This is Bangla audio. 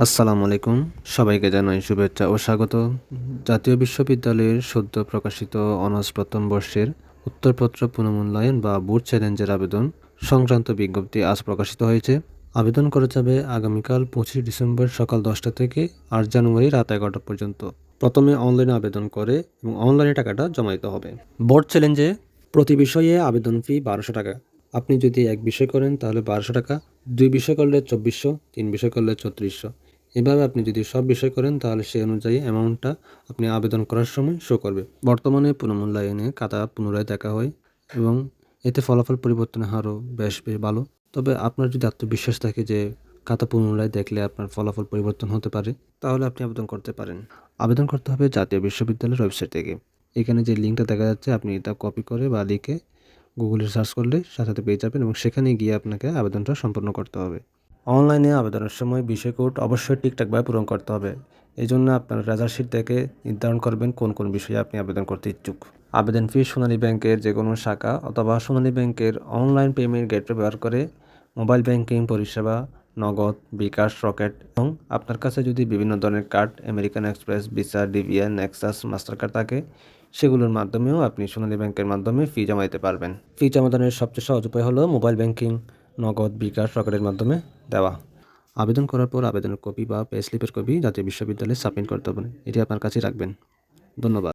আসসালামু আলাইকুম। সবাইকে জানাই শুভেচ্ছা ও স্বাগত। জাতীয় বিশ্ববিদ্যালয়ের সদ্য প্রকাশিত অনার্স প্রথম বর্ষের উত্তরপত্র পুনর্মূল্যায়ন বা বুট চ্যালেঞ্জের আবেদন সংক্রান্ত বিজ্ঞপ্তি আজ প্রকাশিত হয়েছে। আবেদন করা যাবে আগামীকাল 25 ডিসেম্বর সকাল 10টা থেকে 8 জানুয়ারি রাত 11টা পর্যন্ত। প্রথমে অনলাইনে আবেদন করে এবং অনলাইনে টাকাটা জমা দিতে হবে। বোর্ড চ্যালেঞ্জে প্রতি বিষয়ে আবেদন ফি 1200 টাকা। আপনি যদি এক বিষয় করেন তাহলে 1200 টাকা, 2 বিষয় করলে 2400, 3 বিষয় করলে 3400। এভাবে আপনি যদি সব বিষয় করেন তাহলে সেই অনুযায়ী অ্যামাউন্টটা আপনি আবেদন করার সময় শো করবে। বর্তমানে পুনর্মূল্যায়নে খাতা পুনরায় দেখা হয় এবং এতে ফলাফল পরিবর্তনের হারও বেশ ভালো। তবে আপনার যদি আত্মবিশ্বাস থাকে যে খাতা পুনরায় দেখলে আপনার ফলাফল পরিবর্তন হতে পারে, তাহলে আপনি আবেদন করতে পারেন। আবেদন করতে হবে জাতীয় বিশ্ববিদ্যালয়ের ওয়েবসাইট থেকে। এখানে যে লিঙ্কটা দেখা যাচ্ছে আপনি এটা কপি করে বা লিখে গুগলে সার্চ করলে সাথে সাথে পেয়ে যাবেন এবং সেখানে গিয়ে আপনাকে আবেদনটা সম্পন্ন করতে হবে। অনলাইনে আবেদনের সময় বিষয় কোড অবশ্যই ঠিকঠাকভাবে পূরণ করতে হবে। এই জন্য আপনার রেজাল্ট শিট দেখে নির্ধারণ করবেন কোন কোন বিষয়ে আপনি আবেদন করতে ইচ্ছুক। আবেদন ফি সোনালী ব্যাংকের যে কোনো শাখা অথবা সোনালী ব্যাংকের অনলাইন পেমেন্ট গেটওয়ে ব্যবহার করে মোবাইল ব্যাংকিং পরিষেবা, নগদ, বিকাশ, রকেট এবং আপনার কাছে যদি বিভিন্ন ধরনের card American Express, Visa, DVN, Nexus, Mastercard থাকে সেগুলোর মাধ্যমেও আপনি সোনালী ব্যাংকের মাধ্যমে ফি জমা দিতে পারবেন। ফি জমাদানের সবচেয়ে সহজ উপায় হলো মোবাইল ব্যাংকিং, নগদ, বিকাশ, রকেটের মাধ্যমে দেওয়া। আবেদন করার পর আবেদনের কপি বা পে স্লিপের কপি জাতীয় বিশ্ববিদ্যালয়ে সাবমিট করতে হবে। এটি আপনার কাছেই রাখবেন। ধন্যবাদ।